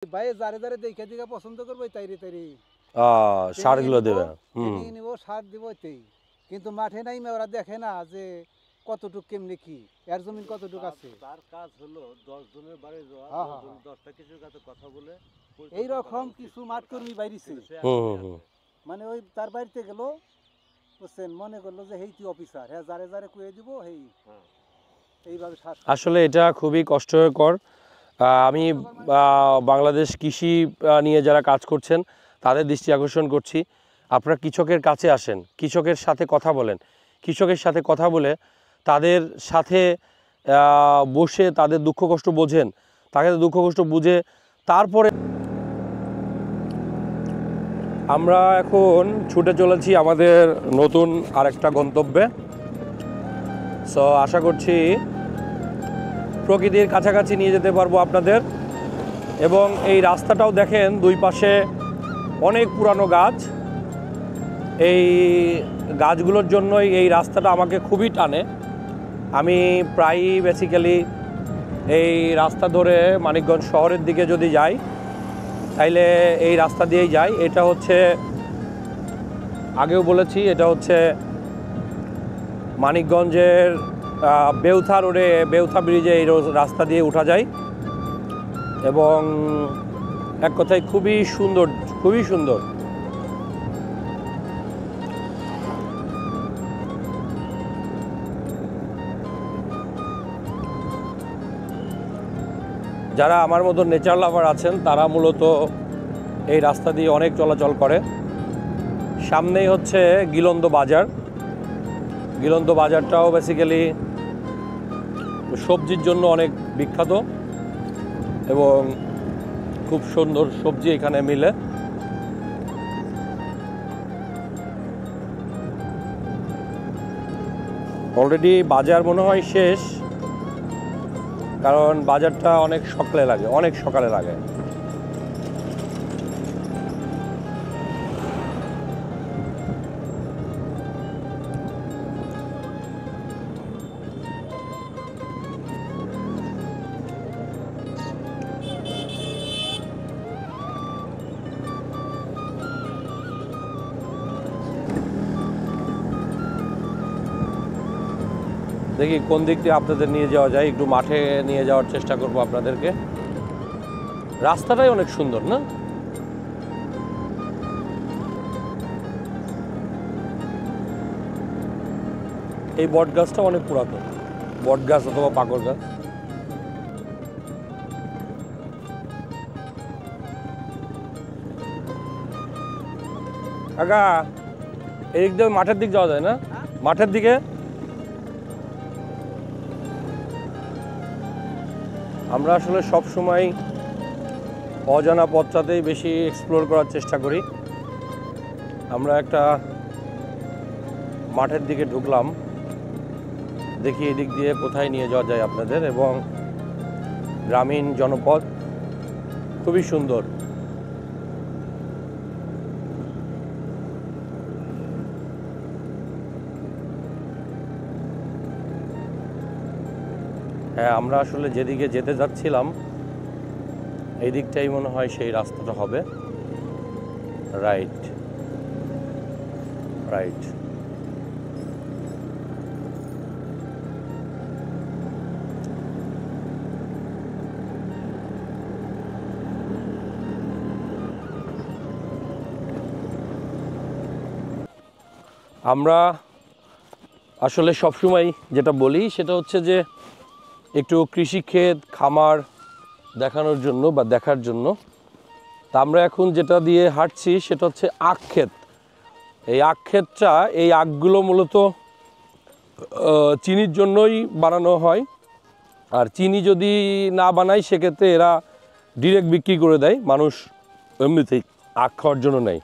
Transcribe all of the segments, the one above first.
ভাই যারে যারে দেখে দিকে পছন্দ করবো তাইরে তাইরে সারগুলো দেবে। নিব সার দিব তাই, কিন্তু মাঠে নাই ওরা দেখে না যে কতটুক কেমনে কি এর জমিন কতটুক আছে। তার কাজ হলো 10 জনের বাড়ি যাওয়া, 10টা কিছুর কাছে কথা বলে এই রকম কিছু মাঠ কর্মী বাইরেছে, মানে ওই তার বাড়িতে গেল বুঝছেন, মনে করলো যে হেই তুই অফিসার, হ্যাঁ যারে যারে কুয়ে দিব হেই এইভাবে। আসলে এটা খুবই কষ্টকর। আমি বাংলাদেশ কৃষি নিয়ে যারা কাজ করছেন তাদের দৃষ্টি আকর্ষণ করছি, আপনারা কৃষকের কাছে আসেন, কৃষকের সাথে কথা বলেন, কৃষকের সাথে কথা বলে তাদের সাথে বসে তাদের দুঃখ কষ্ট বোঝেন, তাদের দুঃখ কষ্ট বুঝে তারপরে আমরা এখন ছুটে চলেছি আমাদের নতুন আরেকটা গন্তব্যে। সো আশা করছি প্রকৃতির কাছাকাছি নিয়ে যেতে পারবো আপনাদের। এবং এই রাস্তাটাও দেখেন দুই পাশে অনেক পুরানো গাছ, এই গাছগুলোর জন্যই এই রাস্তাটা আমাকে খুবই টানে। আমি প্রায়ই বেসিক্যালি এই রাস্তা ধরে মানিকগঞ্জ শহরের দিকে যদি যাই তাইলে এই রাস্তা দিয়েই যাই। এটা হচ্ছে, আগেও বলেছি, এটা হচ্ছে মানিকগঞ্জের বেউথা রোডে, বেউথা ব্রিজে এই রাস্তা দিয়ে উঠা যায় এবং এক কথায় খুবই সুন্দর, খুবই সুন্দর। যারা আমার মতো নেচার লাভার আছেন তারা মূলত এই রাস্তা দিয়ে অনেক চলাচল করে। সামনেই হচ্ছে গিলন্দ বাজার। গিলন্দ বাজারটাও বেসিক্যালি সবজির জন্য অনেক বিখ্যাত এবং খুব সুন্দর সবজি এখানে মিলে। অলরেডি বাজার মনে হয় শেষ, কারণ বাজারটা অনেক সকালে লাগে, অনেক সকালে লাগে। দেখি কোন দিক দিয়ে আপনাদের নিয়ে যাওয়া যায়, একটু মাঠে নিয়ে যাওয়ার চেষ্টা করব আপনাদেরকে। রাস্তাটাই অনেক সুন্দর না? এই বট গাছটা অনেক পুরাতন, বট গাছ অথবা পাকড় গাছ। কাকা, এই দিক দিয়ে মাঠের দিক যাওয়া যায় না? মাঠের দিকে আমরা আসলে সব সময় অজানা পথটাতেই বেশি এক্সপ্লোর করার চেষ্টা করি। আমরা একটা মাঠের দিকে ঢুকলাম, দেখি এদিক দিয়ে কোথায় নিয়ে যাওয়া যায় আপনাদের। এবং গ্রামীণ জনপদ খুবই সুন্দর। হ্যাঁ, আমরা আসলে যেদিকে যেতে যাচ্ছিলাম এই দিকটাই মনে হয় সেই রাস্তাটা হবে। Right, right. আমরা আসলে সবসময় যেটা বলি সেটা হচ্ছে যে একটু কৃষিক্ষেত, খামার দেখানোর জন্য বা দেখার জন্য। তা আমরা এখন যেটা দিয়ে হাঁটছি সেটা হচ্ছে আখ ক্ষেত। এই আখ ক্ষেতটা, এই আখগুলো মূলত চিনির জন্যই বানানো হয়। আর চিনি যদি না বানায় সেক্ষেত্রে এরা ডিরেক্ট বিক্রি করে দেয়, মানুষ এমনিতেই আখ খাওয়ার জন্য নেয়।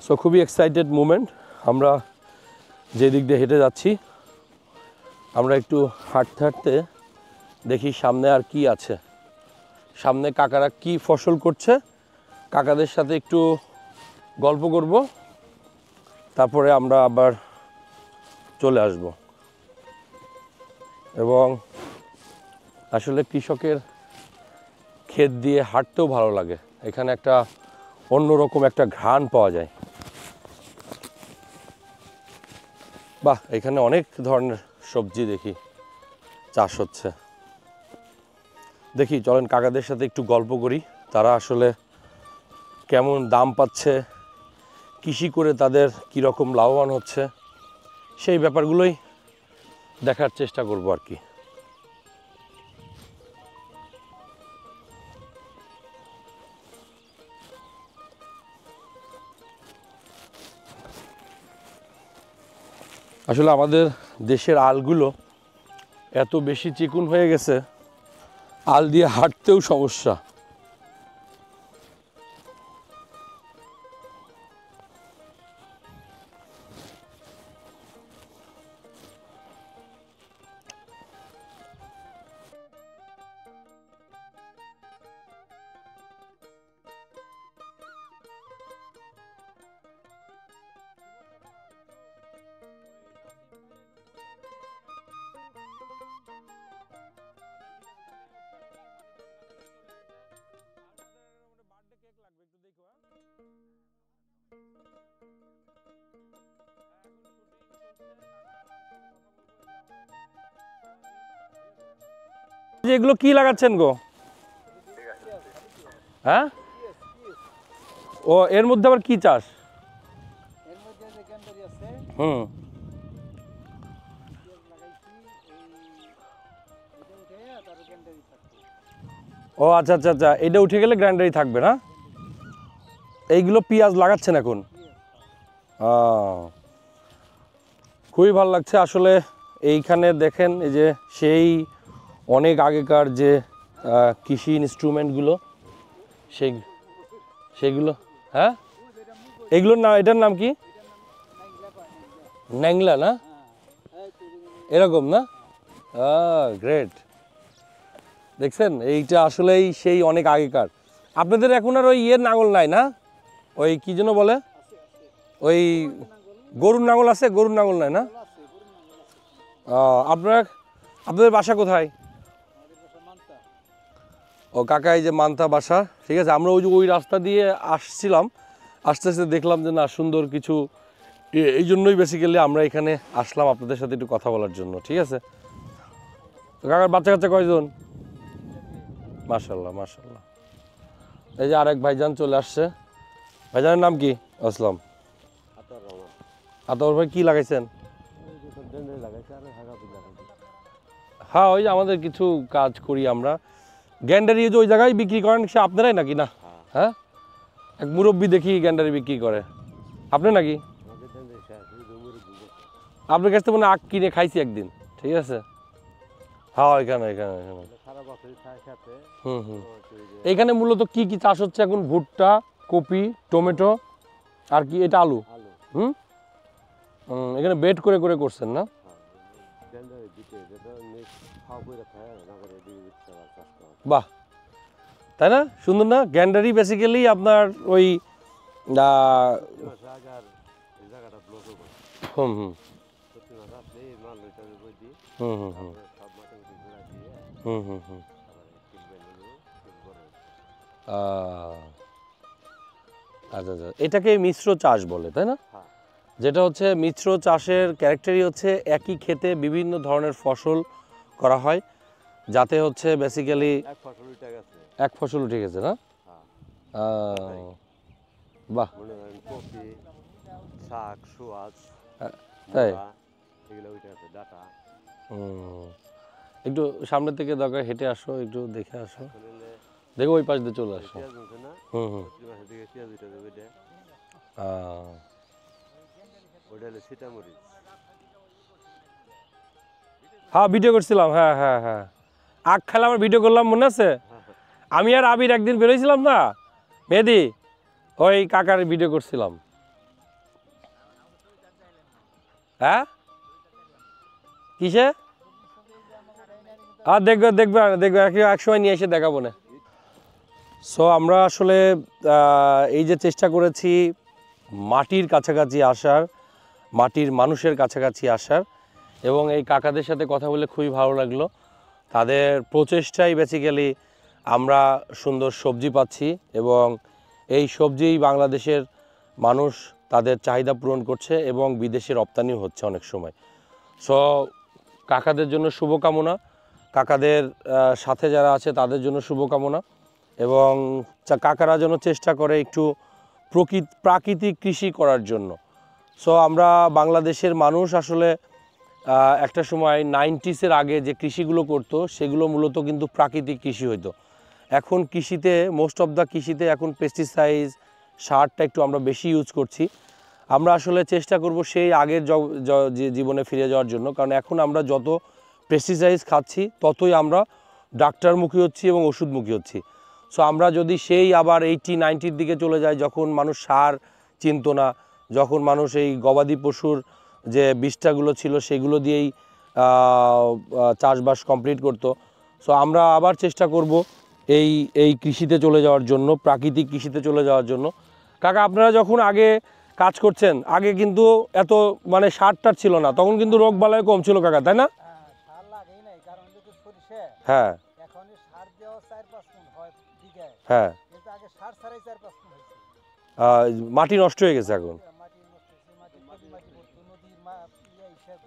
সো খুবই এক্সাইটেড মুমেন্ট। আমরা যে দিক দিয়ে হেঁটে যাচ্ছি, আমরা একটু হাঁটতে হাঁটতে দেখি সামনে আর কি আছে, সামনে কাকারা কি ফসল করছে, কাকাদের সাথে একটু গল্প করব, তারপরে আমরা আবার চলে আসব। এবং আসলে কৃষকের ক্ষেত দিয়ে হাঁটতেও ভালো লাগে। এখানে একটা অন্যরকম একটা ঘ্রাণ পাওয়া যায়। বাহ, এখানে অনেক ধরনের সবজি দেখি চাষ হচ্ছে। দেখি, চলেন কাকাদের সাথে একটু গল্প করি, তারা আসলে কেমন দাম পাচ্ছে, কৃষি করে তাদের কীরকম লাভবান হচ্ছে, সেই ব্যাপারগুলোই দেখার চেষ্টা করব আর কি। আসলে আমাদের দেশের আলগুলো এত বেশি চিকুন হয়ে গেছে, আল দিয়ে হাঁটতেও সমস্যা। এগুলো কি লাগাচ্ছেন গো? হ্যাঁ, ও এর মধ্যে আবার কি চাষ? এর মধ্যে যে ক্যান্ডারি আছে, হুম, পেঁয়াজ লাগাইছি, এটা উঠে তার ক্যান্ডারি থাকবে। ও আচ্ছা আচ্ছা আচ্ছা, এটা উঠে গেলে গ্রাইন্ডারই থাকবে না? এইগুলো পেঁয়াজ লাগাচ্ছেন এখন? খুবই ভালো লাগছে আসলে। এইখানে দেখেন, এই যে সেই অনেক আগেকার যে কৃষি ইনস্ট্রুমেন্টগুলো, সেগুলো। হ্যাঁ, এগুলোর নাম, এটার নাম কি? ন্যাংলা না? এরকম না? গ্রেট। দেখছেন, এইটা আসলেই সেই অনেক আগেকার। আপনাদের এখন আর ওই ইয়ের নাঙল নাই না? ওই কি যেন বলে, ওই গরুর নাঙল আছে, গরুর নাঙল নাই না? আপনাদের বাসা কোথায়? ও কাকা, এই যে মান্তা বাসা। ঠিক আছে, আমরা ওই রাস্তা দিয়ে আসছিলাম, আস্তে আস্তে দেখলাম যে না, সুন্দর কিছু, এই জন্যই বেসিক্যালি আমরা এখানে আসলাম আপনাদের সাথে একটু কথা বলার জন্য। ঠিক আছে, তো কাকার বাচ্চা কাচ্চা কয়জন? মাশাল্লাহ মাশাল্লাহ। এই যে আরেক ভাইজান চলে আসছে। ভাইজানের নাম কি? আসলাম। আতাউর ভাই, কি লাগাইছেন? হ্যাঁ, ওই যে আমাদের কিছু কাজ করি আমরা। গ্যান্ডারি যে ওই জায়গায় বিক্রি করেন, সে আপনারাই নাকি? না, হ্যাঁ, এক মুরব্বি দেখি গ্যান্ডারি বিক্রি করে। আপনি নাকি? আপনার কাছ থেকে মনে আখ কিনে খাইছি একদিন। ঠিক আছে, হ্যাঁ, এখানে এখানে এখানে হুম হুম। এইখানে মূলত কি কি চাষ হচ্ছে এখন? ভুট্টা, কপি, টমেটো, আর কি এটা আলু। হুম, এখানে বেড করে করে করছেন না? বাহ, তাই না? সুন্দর না? গ্যান্ডারি বেসিক্যালি আপনার ওই হুম হুম হুম হুম হুম হুম হুম হুম। আচ্ছা আচ্ছা, এটাকে মিশ্র চাষ বলে, তাই না? যেটা হচ্ছে মিশ্র চাষের ক্যারেক্টারই হচ্ছে একই ক্ষেতে বিভিন্ন ধরনের ফসল করা হয়, যাতে হচ্ছে বেসিক্যালি এক ফসল উঠে গেছে না? বাহ, তাই? একটু সামনের থেকে দরকার হেঁটে আসো, একটু দেখে আসো, দেখো ওই পাশ দিয়ে চলে আসো। হুম হুম। হ্যাঁ, ভিডিও করছিলাম। হ্যাঁ হ্যাঁ হ্যাঁ, আখ খেলা আমার ভিডিও করলাম, মনে আছে? আমি আর আবির একদিন বেরোইছিলাম না মেহেদি, ওই কাকার ভিডিও করছিলাম। হ্যাঁ, কিসে? আর দেখবে দেখবে দেখবে, এক সময় নিয়ে এসে দেখাবো না। সো আমরা আসলে এই যে চেষ্টা করেছি মাটির কাছাকাছি আসার, মাটির মানুষের কাছাকাছি আসার, এবং এই কাকাদের সাথে কথা বলে খুবই ভালো লাগলো। তাদের প্রচেষ্টাই বেসিক্যালি আমরা সুন্দর সবজি পাচ্ছি এবং এই সবজি বাংলাদেশের মানুষ তাদের চাহিদা পূরণ করছে এবং বিদেশে রপ্তানিও হচ্ছে অনেক সময়। সো কাকাদের জন্য শুভকামনা, কাকাদের সাথে যারা আছে তাদের জন্য শুভকামনা এবং কাকারা যেন চেষ্টা করে একটু প্রাকৃতিক কৃষি করার জন্য। সো আমরা বাংলাদেশের মানুষ আসলে একটা সময় 90s আগে যে কৃষিগুলো করতো সেগুলো মূলত কিন্তু প্রাকৃতিক কৃষি হইতো। এখন কৃষিতে মোস্ট অফ দ্য কৃষিতে এখন পেস্টিসাইড সারটা একটু আমরা বেশি ইউজ করছি। আমরা আসলে চেষ্টা করব সেই আগের জীবনে ফিরে যাওয়ার জন্য, কারণ এখন আমরা যত পেস্টিসাইড খাচ্ছি ততই আমরা ডাক্তারমুখী হচ্ছি এবং ওষুধমুখী হচ্ছি। সো আমরা যদি সেই আবার 80-90-র দিকে চলে যাই, যখন মানুষ সার চিনত না, যখন মানুষ এই গবাদি পশুর যে বীজটাগুলো ছিল সেগুলো দিয়েই চাষবাস কমপ্লিট করতো। সো আমরা আবার চেষ্টা করব এই কৃষিতে চলে যাওয়ার জন্য, প্রাকৃতিক কৃষিতে চলে যাওয়ার জন্য। কাকা আপনারা যখন আগে কাজ করছেন, আগে কিন্তু এত মানে সার টার ছিল না, তখন কিন্তু রোগ বালাই কম ছিল কাকা, তাই না? সার লাগেই নাই, কারণ যদি সরিষে হ্যাঁ এখন সার দেওয়া 4-5 মণ হয় বিঘায়, হ্যাঁ, কিন্তু আগে সার ছাড়াই 4-5 মণ হয়েছে। মাটি নষ্ট হয়ে গেছে এখন। মাটি নষ্ট হয়েছে, মাটি পড়তো, নদীর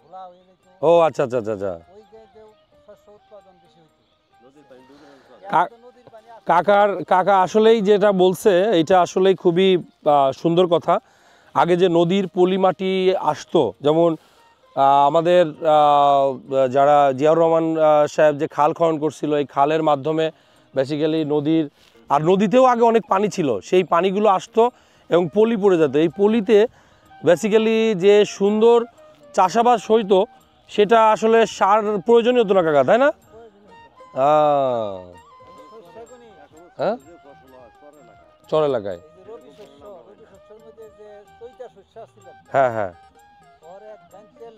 ঘোলা হয়ে যেত। ও আচ্ছা আচ্ছা আচ্ছা আচ্ছা। ওই জায়গায় শস্য উৎপাদন বেশি হতো। নদীর পানি ডুবে গেছে। কা- এখন তো নদীর পানি আসে। কাকা আসলেই যেটা বলছে এটা আসলেই খুবই সুন্দর কথা। আগে যে নদীর পলি মাটি আসতো, যেমন আমাদের যারা জিয়াউর রহমান সাহেব যে খাল খনন করছিল, এই খালের মাধ্যমে বেসিক্যালি নদীর, আর নদীতেও আগে অনেক পানি ছিল, সেই পানিগুলো আসতো এবং পলি পড়ে যেত। এই পলিতে বেসিক্যালি যে সুন্দর চাষাবাদ হইতো সেটা আসলে সার প্রয়োজনীয় হতো না কাকা, তাই না? শস্যগুনি, হ্যাঁ, যে ফসল হয় পরে লাগা। চর এলাকায়। এই যে রবি শস্যের মধ্যে যে চৈতা শস্য আছিল, হ্যাঁ হ্যাঁ ওর এক ধান তেল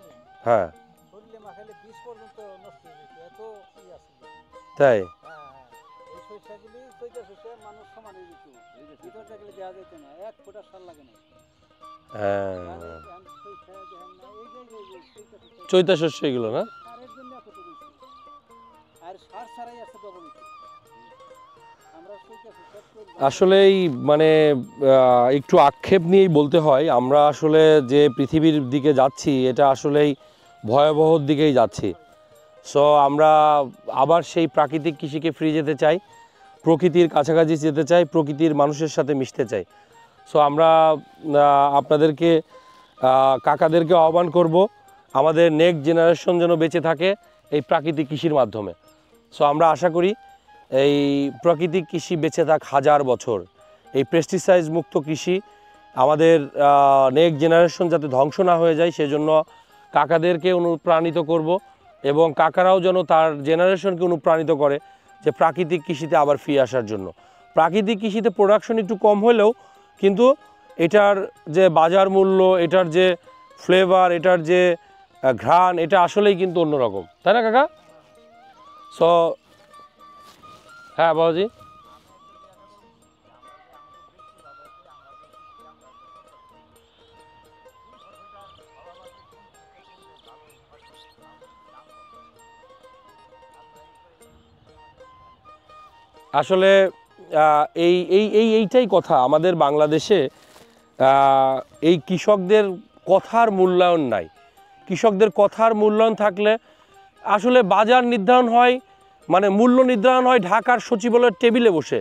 হ্যাঁ, শরীরে মাখালে 20 পর্যন্ত নষ্ট হয়ে যেত, এত ই আছিল। তাই। এই শস্যগুলি চৈতা শস্য মানুষ সমান হয়ে যেত, ভিতর থাকলে দেওয়া যেত না, এক ফোঁটা সার লাগে না। হ্যাঁ, শস্য দেখেন না, এই যে চৈতা শস্য, চৈতা শস্য এগুলো না। সারের জন্য এতটুকু হয়েছে। আর সার ছাড়াই আছে ডবল হয়েছে। আমরা চৈতা শস্য আসলেই মানে একটু আক্ষেপ নিয়েই বলতে হয়, আমরা আসলে যে পৃথিবীর দিকে যাচ্ছি এটা আসলেই ভয়াবহ দিকেই যাচ্ছি। সো আমরা আবার সেই প্রাকৃতিক কৃষিকে ফিরে যেতে চাই, প্রকৃতির কাছাকাছি যেতে চাই, প্রকৃতির মানুষের সাথে মিশতে চাই। সো আমরা আপনাদেরকে কাকাদেরকে আহ্বান করব আমাদের নেক্সট জেনারেশন যেন বেঁচে থাকে এই প্রাকৃতিক কৃষির মাধ্যমে। সো আমরা আশা করি এই প্রাকৃতিক কৃষি বেঁচে থাক 1000 বছর, এই পেস্টিসাইড মুক্ত কৃষি আমাদের নেক্সট জেনারেশন যাতে ধ্বংস না হয়ে যায় সেজন্য কাকাদেরকে অনুপ্রাণিত করব এবং কাকারাও যেন তার জেনারেশনকে অনুপ্রাণিত করে যে প্রাকৃতিক কৃষিতে আবার ফিরে আসার জন্য। প্রাকৃতিক কৃষিতে প্রোডাকশন একটু কম হলেও কিন্তু এটার যে বাজার মূল্য, এটার যে ফ্লেভার, এটার যে ঘ্রাণ, এটা আসলেই কিন্তু অন্যরকম, তাই না কাকা? সো হ্যাঁ বাবাজি, আসলে এইটাই কথা, আমাদের বাংলাদেশে এই কৃষকদের কথার মূল্যায়ন নাই। কৃষকদের কথার মূল্যায়ন থাকলে আসলে বাজার নির্ধারণ হয়, মানে মূল্য নির্ধারণ হয় ঢাকার সচিবালয়ের টেবিলে বসে।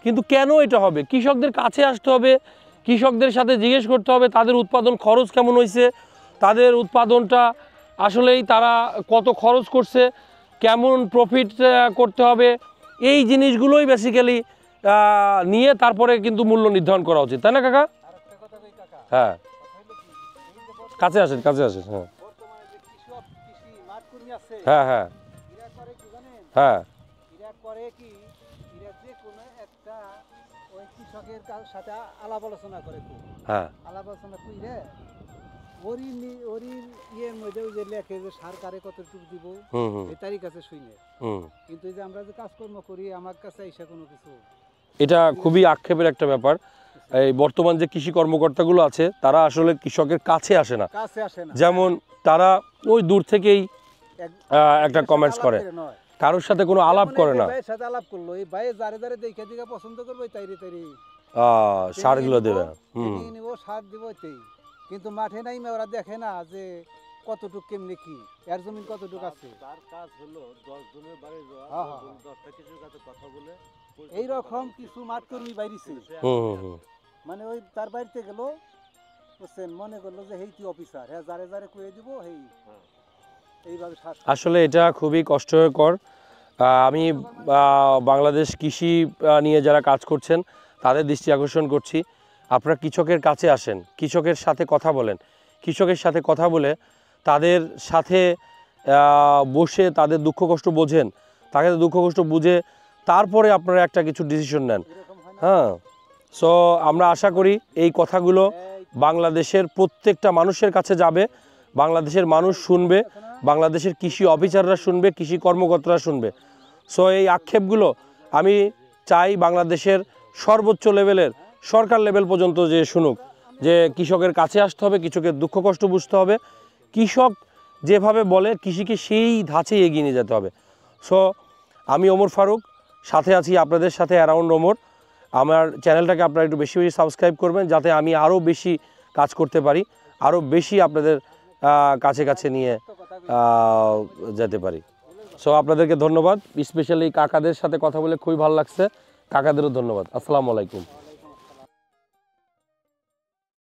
কিন্তু কেন এটা হবে? কৃষকদের কাছে আসতে হবে, কৃষকদের সাথে জিজ্ঞেস করতে হবে তাদের উৎপাদন খরচ কেমন হয়েছে, তাদের উৎপাদনটা আসলেই তারা কত খরচ করছে, কেমন প্রফিট করতে হবে, এই জিনিসগুলোই বেসিক্যালি নিয়ে তারপরে কিন্তু মূল্য নির্ধারণ করা উচিত, তাই না কাকা? আরেকটা কথা কই কাকা, হ্যাঁ, কথা হলো কি, এই যে কাছে আসেন হ্যাঁ বর্তমানে যে কৃষি মাঠ কর্মী আছে, হ্যাঁ হ্যাঁ এরা করে কি জানেন? হ্যাঁ এরা করে কি, এরা যে কোনো একটা ওই কৃষকের সাথে আলাপ আলোচনা করে, তো হ্যাঁ আলাপ আলোচনা কইরে ওরি ইয়ের মধ্যে ওই যে লেখে যে সরকারে কতটুকু দিব, হুম হুম এই তারিখ আছে শুনে। হুম, কিন্তু এই যে আমরা যে কাজকর্ম করি, আমার কাছে এসে কোনো কিছু এটা খুবই আক্ষেপের একটা ব্যাপার। এই বর্তমান যে কৃষি কর্মকর্তাগুলো আছে তারা আসলে কৃষকের কাছে আসে না, কাছে আসে না। যেমন তারা ওই দূর থেকেই একটা সাথে কমেন্টস আলাপ করে। নয়। কারোর সাথে কোনো আলাপ করে না, ভাইয়ের সাথে আলাপ করলো, এই ভাই যারে যারে দেখে দেখে পছন্দ করবে তাইরে সারগুলো দেবে। নিব, সার দিব এতেই। কিন্তু মাঠে নাই ওরা দেখে না যে কতটুক কেমনে কি এর জমিন কতটুক আছে। তার কাজ হলো 10 জনের বাড়ি যাওয়া, হ্যাঁ, হ্যাঁ। 10টা কিছুর কাছে কথা বলে এই রকম কিছু মাঠ কর্মী বাইরেছে, মানে ওই তার বাড়িতে গেল, বুঝছেন, মনে করলো যে হেইটি অফিসার, হ্যাঁ যারে যারে কয়ে দিব হেই এইভাবে শ্বাস। আসলে এটা খুবই কষ্টকর। আমি বাংলাদেশ কৃষি নিয়ে যারা কাজ করছেন তাদের দৃষ্টি আকর্ষণ করছি, আপনারা কৃষকের কাছে আসেন, কৃষকের সাথে কথা বলেন, কৃষকের সাথে কথা বলে তাদের সাথে বসে তাদের দুঃখ কষ্ট বোঝেন, তাকে দুঃখ কষ্ট বুঝে তারপরে আপনারা একটা কিছু ডিসিশন নেন। হ্যাঁ, সো আমরা আশা করি এই কথাগুলো বাংলাদেশের প্রত্যেকটা মানুষের কাছে যাবে, বাংলাদেশের মানুষ শুনবে, বাংলাদেশের কৃষি অফিসাররা শুনবে, কৃষি কর্মকর্তারা শুনবে। সো এই আক্ষেপগুলো আমি চাই বাংলাদেশের সর্বোচ্চ লেভেলের সরকার লেভেল পর্যন্ত যে শুনুক, যে কৃষকের কাছে আসতে হবে, কৃষকের দুঃখ কষ্ট বুঝতে হবে, কৃষক যেভাবে বলে কৃষিকে সেই ধাঁচে এগিয়ে নিয়ে যেতে হবে। সো আমি ওমর ফারুক, সাথে আছি আপনাদের সাথে অ্যারাউন্ড ওমর। আমার চ্যানেলটাকে আপনারা একটু বেশি বেশি সাবস্ক্রাইব করবেন, যাতে আমি আরও বেশি কাজ করতে পারি, আরও বেশি আপনাদের কাছে কাছে নিয়ে যেতে পারি। সো আপনাদেরকে ধন্যবাদ, স্পেশালি কাকাদের সাথে কথা বলে খুবই ভালো লাগছে, কাকাদেরও ধন্যবাদ। আসসালামু আলাইকুম।